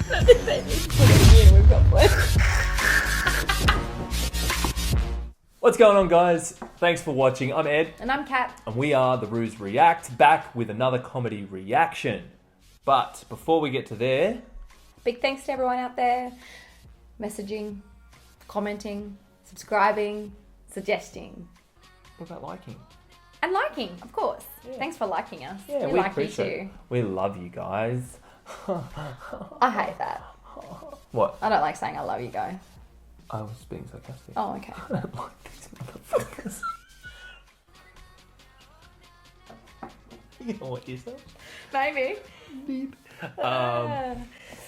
They need to put it in. We've got one. What's going on, guys? Thanks for watching. I'm Ed. And I'm Kat. And we are The Ruse React, back with another comedy reaction. But before we get to there... Big thanks to everyone out there messaging, commenting, subscribing, suggesting. What about liking? And liking, of course. Yeah. Thanks for liking us. Yeah, we we like appreciate you it. too. We love you guys. I hate that. What? I don't like saying I love you, guys. I was being sarcastic. Oh, okay. I don't like these motherfuckers. You know what yourself? Maybe.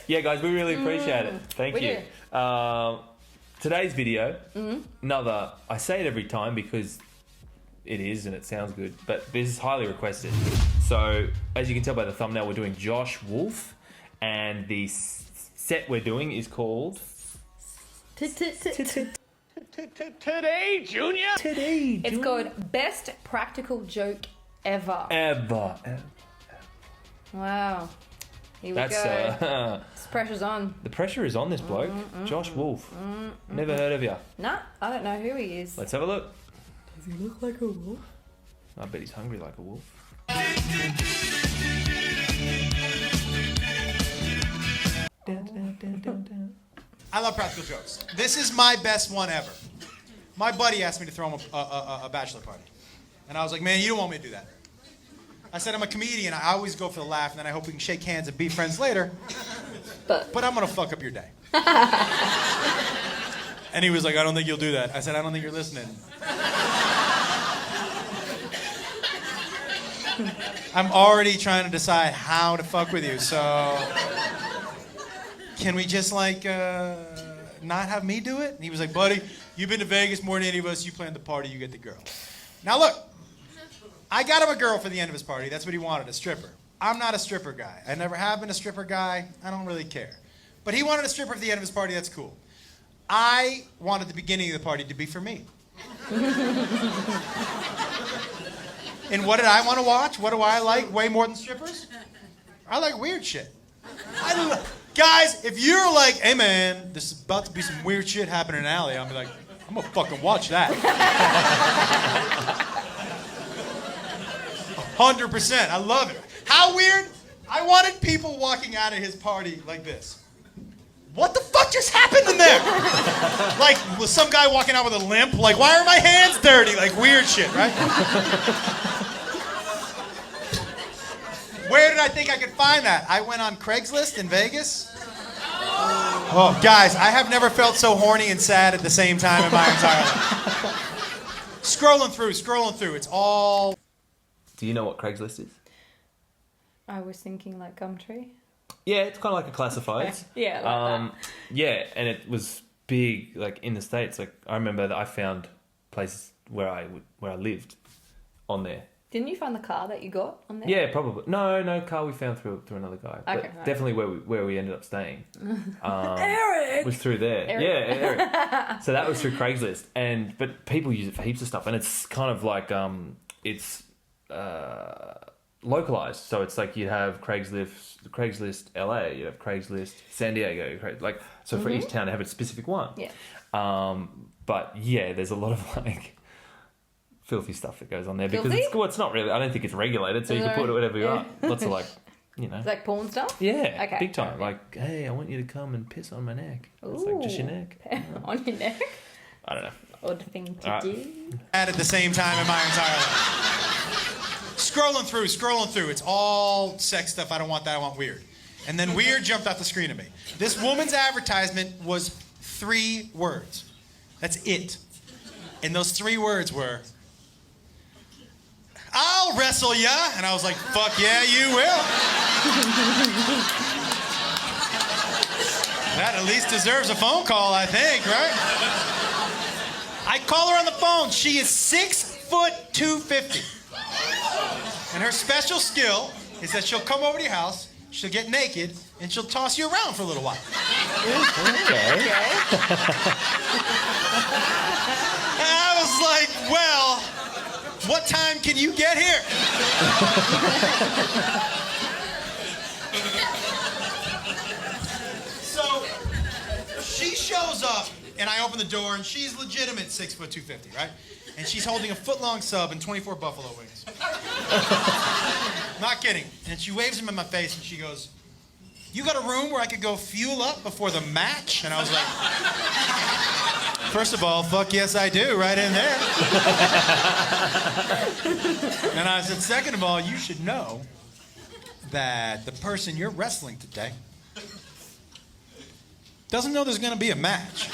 Yeah, guys, we really appreciate it. Thank we you. Today's video, another, I say it every time because it is and it sounds good, but this is highly requested. So, as you can tell by the thumbnail, we're doing Josh Wolf, and the set we're doing is called... Today, Junior. Today, It's called Best Practical Joke Ever. Ever. Wow. Here we That's, go. This pressure's on. the pressure is on this bloke. Josh Wolf. Never heard of you. Nah, I don't know who he is. Let's have a look. Does he look like a wolf? I bet he's hungry like a wolf. I love practical jokes. This is my best one ever. My buddy asked me to throw him a bachelor party. And I was like, man, you don't want me to do that. I said, I'm a comedian. I always go for the laugh, and then I hope we can shake hands and be friends later. But I'm going to fuck up your day. And he was like, I don't think you'll do that. I said, I don't think you're listening. I'm already trying to decide how to fuck with you, so... Can we just, like, not have me do it? And he was like, buddy, you've been to Vegas more than any of us. You planned the party, you get the girl. Now, look, I got him a girl for the end of his party. That's what he wanted, a stripper. I'm not a stripper guy. I never have been a stripper guy. I don't really care. But he wanted a stripper for the end of his party. That's cool. I wanted the beginning of the party to be for me. And what did I want to watch? What do I like way more than strippers? I like weird shit. Guys, if you're like, hey man, this is about to be some weird shit happening in an alley, I'll be like, I'm gonna fucking watch that. 100%. I love it. How weird? I wanted people walking out of his party like this. What the fuck just happened in there? Like, was some guy walking out with a limp? Like, why are my hands dirty? Like, weird shit, right? Where did I think I could find that? I went on Craigslist in Vegas. Oh, guys, I have never felt so horny and sad at the same time in my entire life. Scrolling through. It's all... Do you know what Craigslist is? I was thinking like Gumtree. Yeah, it's kind of like a classifieds. Yeah, like that. Yeah, and it was big, like in the States. Like I remember that I found places where I lived on there. Didn't you find the car that you got on there? Yeah, probably. No car we found through another guy. But Okay, right. definitely where we ended up staying. Eric! Was through there. Eric. Yeah, Eric. So that was through Craigslist. But people use it for heaps of stuff. And it's kind of like, it's localized. So it's like you have Craigslist LA, you have Craigslist San Diego. So for each town they have a specific one. Yeah. But yeah, there's a lot of like... filthy stuff that goes on there because Filthy? it's not really. I don't think it's regulated, so you can put it whatever you want. Lots of like, you know, Like porn stuff? yeah, Okay. big time. Like, hey, I want you to come and piss on my neck. It's like just your Ooh. neck. On your neck? I don't know. Odd thing to Alright. do. at the same time in my entire life. Scrolling through. It's all sex stuff. I don't want that. I want weird. And then weird jumped off the screen at me. This woman's advertisement was 3 words. That's it. And those 3 words were, I'll wrestle ya. And I was like, fuck yeah, you will. That at least deserves a phone call, I think, right? I call her on the phone. She is 6'250". And her special skill is that she'll come over to your house, she'll get naked, and she'll toss you around for a little while. Okay. And I was like, well, what time can you get here? shows up, and I open the door, and she's legitimate 6 foot 250, right? And she's holding a foot-long sub and 24 buffalo wings. Not kidding. And she waves them in my face, and she goes, "You got a room where I could go fuel up before the match?" And I was like, "First of all, fuck yes I do, right in there." And I said, "Second of all, you should know that the person you're wrestling today doesn't know there's gonna be a match."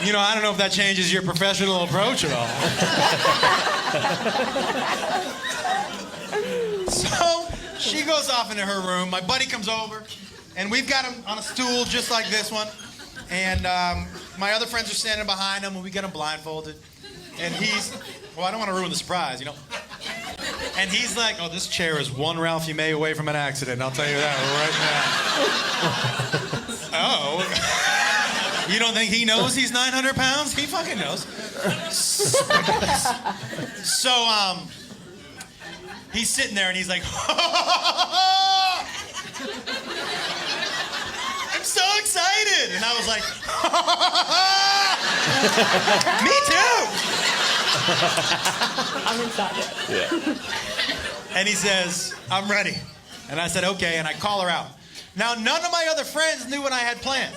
You know, I don't know if that changes your professional approach at all. So she goes off into her room. My buddy comes over, and we've got him on a stool just like this one. And my other friends are standing behind him, and we got him blindfolded. And he's, well, I don't want to ruin the surprise, you know. And he's like, "Oh, this chair is one Ralphie May away from an accident. I'll tell you that right now." Oh. You don't think he knows he's 900 pounds? He fucking knows. So, he's sitting there and he's like, "I'm so excited." And I was like, "Me too." I'm excited. Yeah. And he says, "I'm ready." And I said, "Okay," and I call her out. Now, none of my other friends knew what I had planned.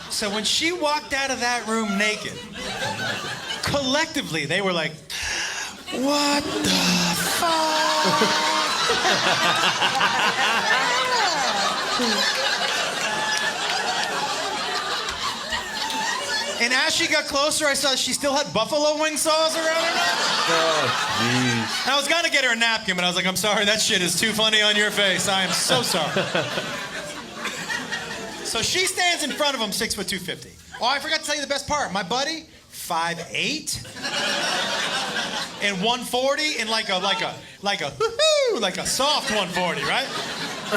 So when she walked out of that room naked, collectively they were like, "What the fuck?" And as she got closer, I saw she still had buffalo wing saws around her neck. Oh, jeez. I was gonna get her a napkin, but I was like, "I'm sorry, that shit is too funny on your face. I am so sorry." So she stands in front of him, 6 foot 250. Oh, I forgot to tell you the best part. My buddy, 5'8", and 140, and like a woohoo, like a soft 140, right?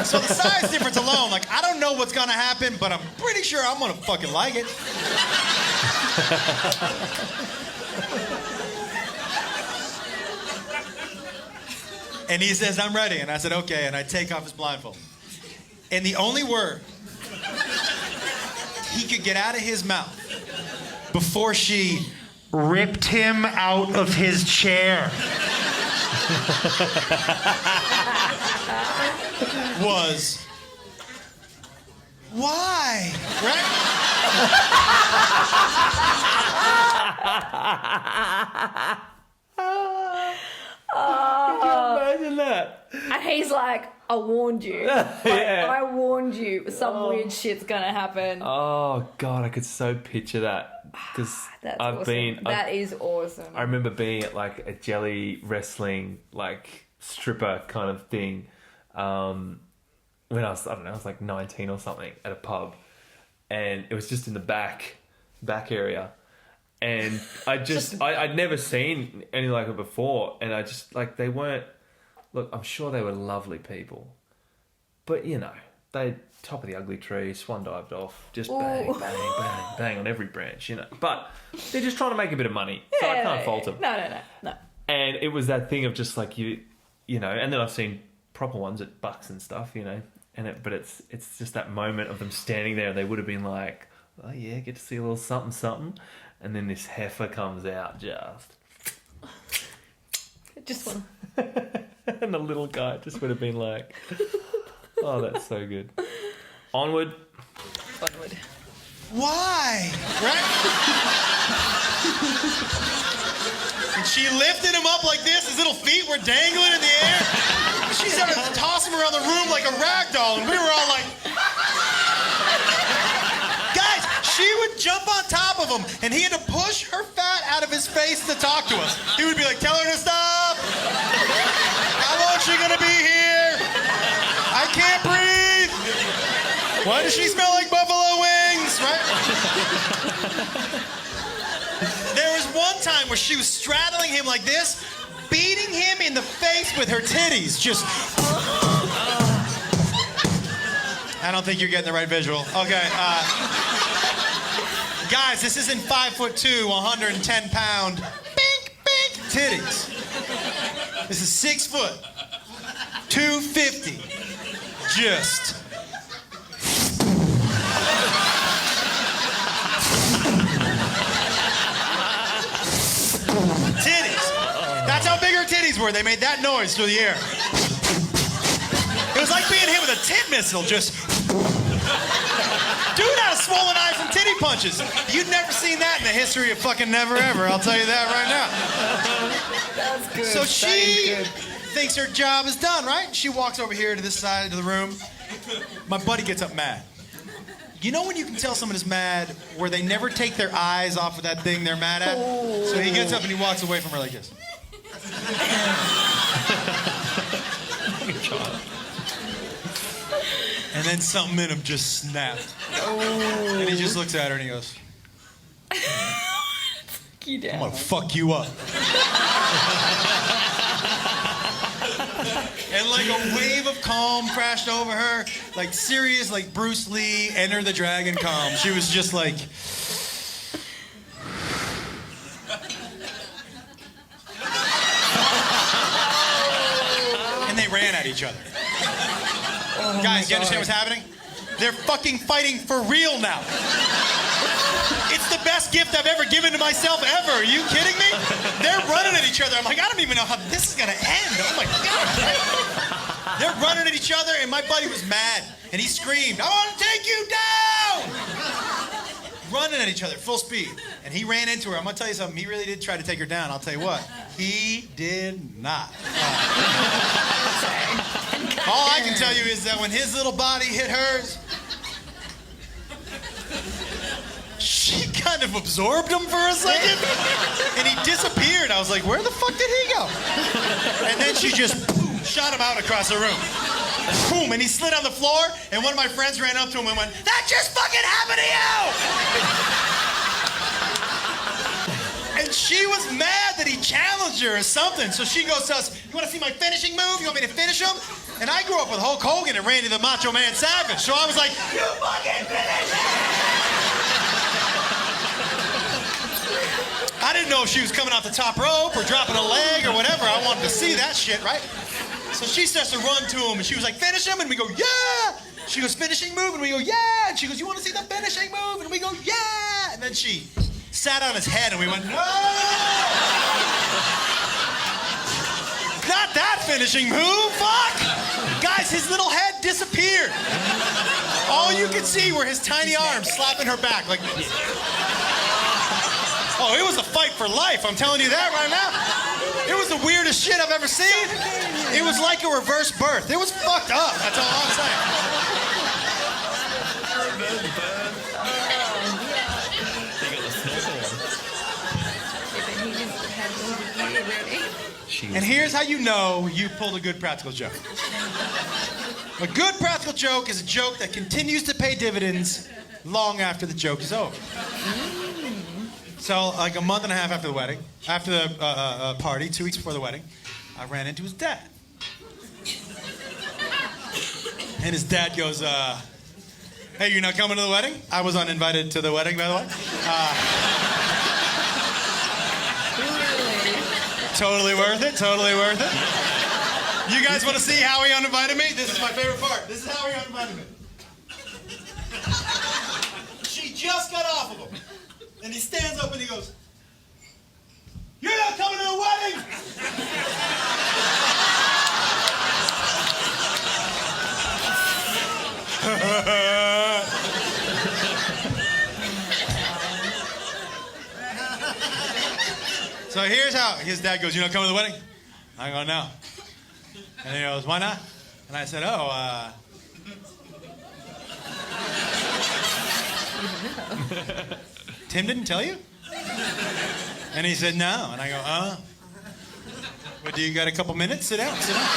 So the size difference alone, like, I don't know what's gonna happen, but I'm pretty sure I'm gonna fucking like it. And he says, "I'm ready." And I said, "Okay." And I take off his blindfold. And the only word he could get out of his mouth before she ripped him out of his chair was, "Why?" Right? Imagine that. And he's like, "I warned you. Yeah. I warned you. Some weird shit's gonna happen." Oh God, I could so picture that because That's I've awesome. been. That is awesome. I remember being at like a jelly wrestling like stripper kind of thing when I was I was like 19 or something at a pub, and it was just in the back area. And I'd never seen anything like it before, and I just like they weren't. Look, I'm sure they were lovely people, but you know they top of the ugly tree, swan dived off, just bang, bang, bang, bang on every branch, you know. But they're just trying to make a bit of money, so I can't fault them. No. And it was that thing of just like you know. And then I've seen proper ones at Bucks and stuff, you know. But it's just that moment of them standing there, and they would have been like, "Oh yeah, get to see a little something, something." And then this heifer comes out Just one. and the little guy just would have been like, "Oh, that's so good." Onward. "Why?" Right? And she lifted him up like this. His little feet were dangling in the air. She started tossing him around the room like a rag doll, and we were all like, guys, she would jump on top of him, and he had to push her fat out of his face to talk to us. He would be like, "Tell her to stop. How long is she gonna be here? I can't breathe. Why does she smell like buffalo wings?" Right? There was one time where she was straddling him like this, beating him in the face with her titties. Just. I don't think you're getting the right visual. Okay. Guys, this isn't 5'2", 110 pound. Bink. titties. This is 6 foot. 250. Just. Titties. That's how big her titties were. They made that noise through the air. It was like being hit with a tit missile, just. Dude had a swollen eye from titty punches. You'd never seen that in the history of fucking Never Ever. I'll tell you that right now. That's good. So That she is good. thinks her job is done, right? She walks over here to this side of the room. My buddy gets up mad. You know when you can tell someone is mad where they never take their eyes off of that thing they're mad at? So he gets up and he walks away from her like this. And then something in him just snapped. And he just looks at her and he goes, You down. I'm gonna fuck you up. And like a wave of calm crashed over her, like serious, like Bruce Lee, Enter the Dragon calm. She was just like, and they ran at each other. Guys, you understand what's happening? They're fucking fighting for real now. It's the best gift I've ever given to myself ever. Are you kidding me? They're running at each other. I'm like, I don't even know how this is gonna end. Oh my God. They're running at each other, and my buddy was mad, and he screamed, I want to take you down! Running at each other, full speed. And he ran into her. I'm gonna tell you something, he really did try to take her down. I'll tell you what, he did not. All I can tell you is that when his little body hit hers, she kind of absorbed him for a second, and he disappeared. I was like, where the fuck did he go? And then she just boom, shot him out across the room. Boom, and he slid on the floor, and one of my friends ran up to him and went, that just fucking happened to you! And she was mad that he challenged her or something, so she goes to us, you want to see my finishing move? You want me to finish him? And I grew up with Hulk Hogan and Randy the Macho Man Savage, so I was like, you fucking finish it! I didn't know if she was coming off the top rope or dropping a leg or whatever. I wanted to see that shit, right? So she starts to run to him, and she was like, finish him? And we go, yeah! She goes, finishing move? And we go, yeah! And she goes, you want to see the finishing move? And we go, yeah! And then she sat on his head, and we went, no! Not that finishing move, fuck! Guys, his little head disappeared. All you could see were his tiny arms slapping her back like this. Oh, it was a fight for life, I'm telling you that right now. It was the weirdest shit I've ever seen. It was like a reverse birth. It was fucked up, that's all I'm saying. And here's how you know you pulled a good practical joke. A good practical joke is a joke that continues to pay dividends long after the joke is over. So, like a month and a half after the wedding, after the party, 2 weeks before the wedding, I ran into his dad. And his dad goes, hey, you're not coming to the wedding? I was uninvited to the wedding, by the way. Totally worth it, totally worth it. You guys want to see how he uninvited me? This is my favorite part. This is how he uninvited me. She just got off of him. And he stands up and he goes, you're not coming to the wedding! So here's how his dad goes, you're not coming to the wedding? I go, no. And he goes, why not? And I said, Tim didn't tell you? And he said, no. And I go, Well, do you got a couple minutes? Sit down, sit down.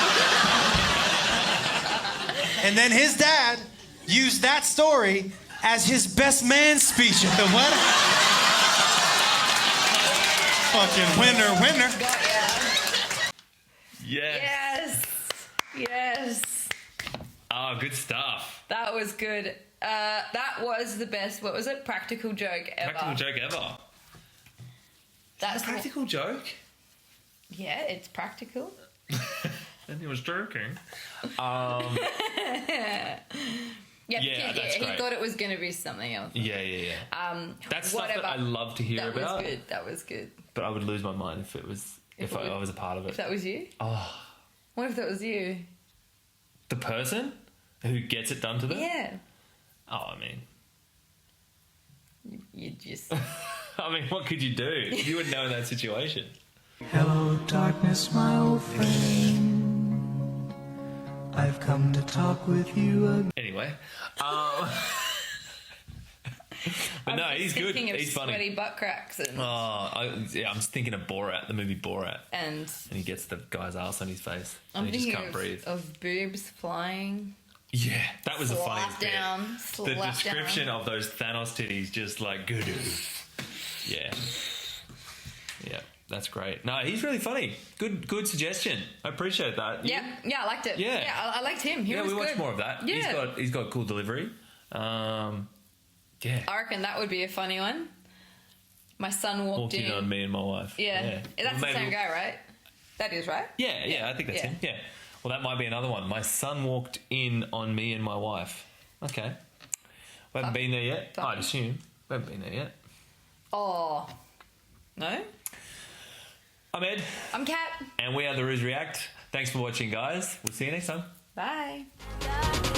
And then his dad used that story as his best man speech at the wedding. Fucking winner, winner. Yes. Yes. Oh, good stuff. That was good. That was the best. What was it? Practical joke ever. Practical joke ever. That's Practical joke? Yeah, it's practical. And he was joking. Yeah, that's he great. thought it was going to be something else. Yeah. That's stuff whatever. that I love to hear about. That was good. But I would lose my mind if I was a part of If it. that was you? Oh, What if that was you? the person who gets it done to them? Yeah. Oh, I mean, You just... what could you do? You wouldn't know in that situation. Hello, darkness, my old friend. I've come to talk with you again. Anyway, but no, he's good. Thinking of He's funny. sweaty butt cracks and... I'm just thinking of Borat, the movie Borat, and and he gets the guy's ass on his face, I'm and he just thinking can't breathe. of boobs flying. Yeah, that was the funniest Slap down. bit. Slap The down. description of those Thanos titties, just like good. Yeah, that's great. No, he's really funny. Good suggestion. I appreciate that. Yeah, I liked it. Yeah. I liked him. He was we watch good. more of that. Yeah. He's got cool delivery. Yeah. I reckon that would be a funny one. My son walked Walked in on me and my wife. Yeah. That's the Maybe- same guy, right? That is, right? Yeah, I think that's Yeah. him. Yeah. Well, that might be another one. My son walked in on me and my wife. Okay. We haven't been there yet. Fuck. I'd assume. We haven't been there yet. Oh. No? I'm Ed, I'm Kat. and we are The Ruse React. Thanks for watching, guys. We'll see you next time. Bye. Yeah.